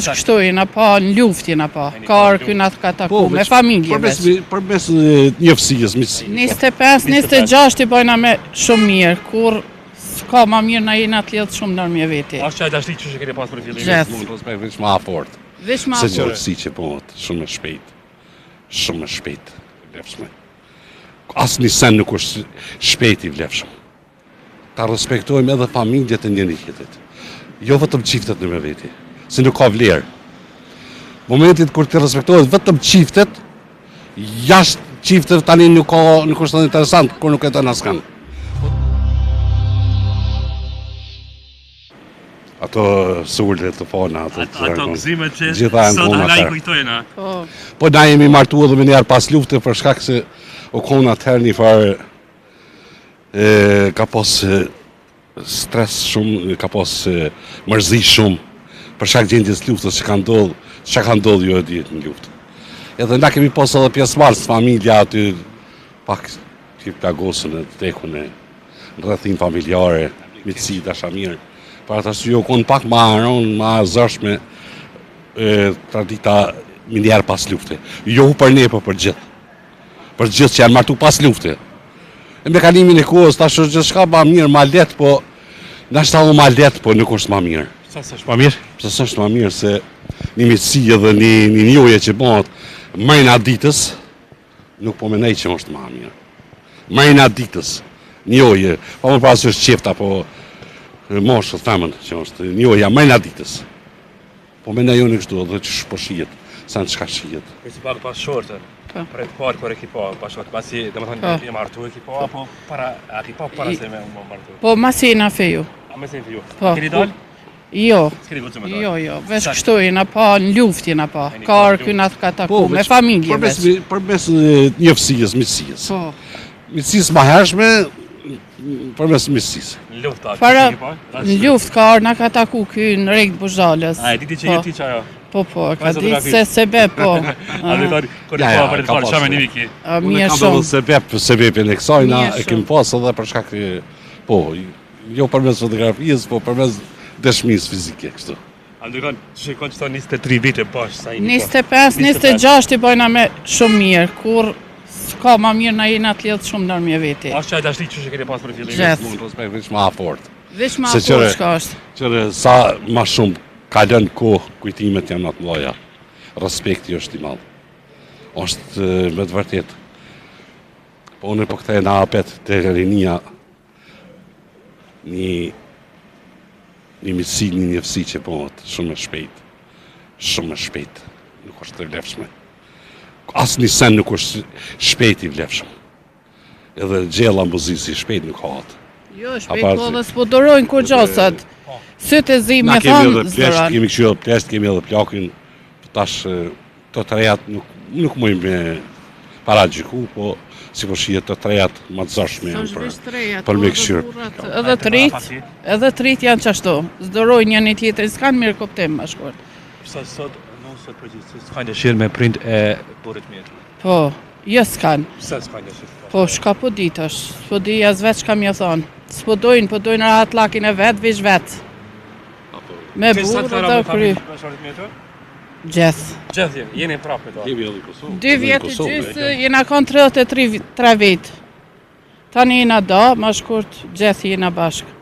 Kështu jena pa, në luft jena pa, ka arkynat ka taku, me familje veç. Përmes njëfësijës, miqësijës. 25-26 i bajna me shumë mirë, kur s'ka ma mirë na jena të lidhë shumë nërmje veti. Ashtë qaj dashti që keni pas për fillim? Gjithë. Mund të respekt veç ma fort. Veç ma Se fort. gjërësi që bëhet, shumë e shpejt. Shumë e shpejt, vlefshme. Asë një sen nuk është shpejt i vlefshme. Ta respektojmë edhe familjet e njëri tjetrit. Jo vetëm çiftet në me veti, se nuk ka vlerë. Momentit kur të respektohet vetëm çiftet, jashtë çiftet tani nuk është interesant, kur nuk e të askan. Ato sullet të fona, ato gëzimet që gjitha janë sot kona ala i atëherë. kujtojnë, a? Po na jemi martu edhe me njerë pas lufte për shkak se u kona atëherë një farë ka pas stres shumë, ka pas mërzi shumë për shkak gjendjes luftës që ka ndodhur jo e dihet në luftë. Edhe na kemi pas edhe pjesëmarrës familja aty, pak që plagosën e tekun e rrethin familjare, miqësi, dashamirë. Për atë arsye u kon pak më aron, më zërshme tradita një njerë pas lufte. Jo për ne, po për gjithë. Për gjithë që janë martu pas lufte. E me kalimin e kohës, tash është gjithë shka ma mirë, ma letë, po nashta u ma letë, po nuk është ma mirë. Sa s'është ma mirë? Se s'është ma mirë, se një mitësi edhe një njohje që bëhet mrena ditës, nuk po menej që është ma mirë. Mrena ditës, njohje, pa më pas është qefta, po moshët, femën, që është njohja mrena ditës. Po menej unë kështu edhe që shpo shijet, sa në qka shijet. E si pak pas shortë, për e të parë kër e ki pa, pas shortë, pasi dhe më thonë e martu e ki pa, apo a ki pa para se me martu? Po masi jena feju. A me se në ju? Po. Keni dalë? Jo. S'keni gullë që me dalë? Jo, veç kështu jena pa, në luft jena pa, ka arkynat ka taku, me familje veç. Përmes njëfësijës, miqësijës. Po. Miqësisë ma hershme, përmes miqësisë. Në luft, a Para, keni pa? në luft ka arna ka taku ky në rejtë Buzhalës. A e diti që jeti që ajo? Po, ka ditë se sebe, po. A dhe tari, kër e pa për e të parë, qa me një viki? Mirë Unë kam shumë. edhe sebepin e kësajna, Mirë e kem pas edhe për shkak po, jo përmes fotografisë, po përmes dëshmisë fizike, kështu. A ndërkan, që shikon që ta 23 vite bash, sa i 25-26 i bajna me shumë mirë, kur s'ka ma mirë na jena të lidhë shumë nërmje veti. Ashtë qaj dashti që keni pas për fillim? Gjithë. Mund të respekt veç ma fort. Veç ma Se fort shka është. Qëre sa ma shumë kalën kohë, kujtimet janë atë mëdha. Respekti është i madh. Është me të vërtet. Po unë po kthej në apet të rinia një mitësi, një njëfësi që bëhet shumë e shpejt. Shumë e shpejt. Nuk është e vlefshme. Asë një sen nuk është shpejt i vlefshme. Edhe gjella mbuzisi shpejt nuk hahet. Jo, shpejt po dhe s'po dorojnë kur gjosat. Sytë e zi me Na kemi thonë edhe plesht, kemi kështu edhe plesht, kemi edhe plakin, tash të trejat nuk mujmë me paragjiku, po si po shihet të trejat më të zërshme janë për me këshyrë. Edhe trit janë qashtu. Zdorojnë një tjetër, s'kanë mirë kuptim ma shkurt. Sa sot, nuk sot përgjithë, s'kanë dëshirë me prind e burit mirë? Po, jo s'kanë. Sa s'kanë dëshirë? Po, shka po ditë është, s'po di as vetë shka mjë thonë. S'po dojnë rahat lakin e vetë, vish vetë. Me burë dhe kry. Gjeth. Gjeth jeni prapë do. Kemi edhe në Kosovë. 2 vjetë gjysë, jena konë 33 vitë. Tani jena do, ma shkurt gjeth jena bashkë.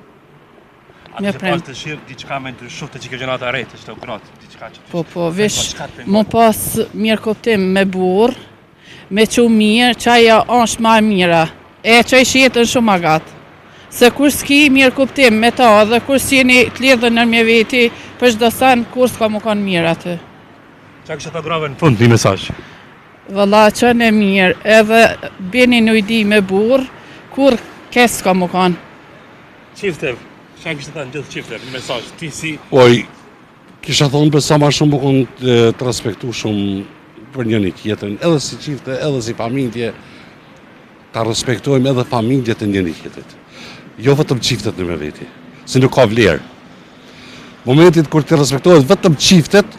A të pas të shirë diqka me ndryshu të që kjo gjenata rejtë, që të ugratë, diqka që... Po, vish, mu pas mirë kuptim me burë, me që mirë, qaja është ma mira, e që i shjetën shumë agatë. Se kur s'ki mirë kuptim me ta, dhe kur s'jeni të lidhë nërmje veti, për shdo sanë, kur s'ka mu kanë mirë atë. Qa kështë të grave në fund, një mesazh? Vëlla, që në mirë, edhe bini në ujdi me burë, kur kes s'ka mu kanë. Qiftev, qa kështë të në gjithë qiftev, një mesazh, ti si... Oj, kisha thonë për sa ma shumë bukon të respektu shumë për njëni tjetën, edhe si qifte, edhe si familje, ta respektojmë edhe familjet e njëni tjetët. Jo vetëm qiftet në me veti, se nuk ka vlerë. Momentit kur të respektohet vetëm qiftet,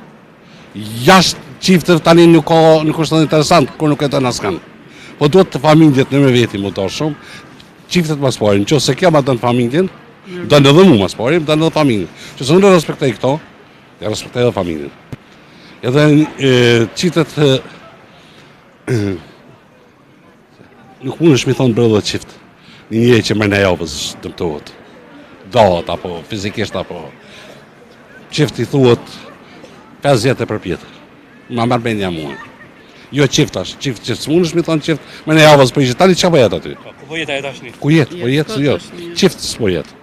jashtë qiftet tani nuk është interesant, kur nuk e të askan. Po duhet të familjet në me veti më të shumë, qiftet mas pari, në që se kjo ma dënë familjen, dënë edhe mu mas pari, dënë edhe familjen. Që se unë respektej këto, ja respektej edhe familjen. Edhe qitet nuk mund është mi thonë brëllë qift. Një njëri që mërë në javës dëmtohet. Dohet, apo fizikisht, apo qift i thuhet 50 për pjetër. Ma mërë bendja mua. Jo qift ashtë, qift që s'mund është mi thonë qift, mërë në javës për ishë, tani që po jetë aty? Ku po jetë ajo tashni? Ku jetë, po jetë, jo. Qift s'po jetë.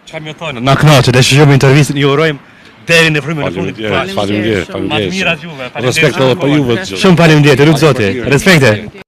Çfarë më thonë? Na kënaqet, e shohim intervistën, ju urojmë deri në frymën e fundit. Faleminderit, Ma të mirat juve. Respekt edhe për juve. Shumë faleminderit, lut zoti. Respekte.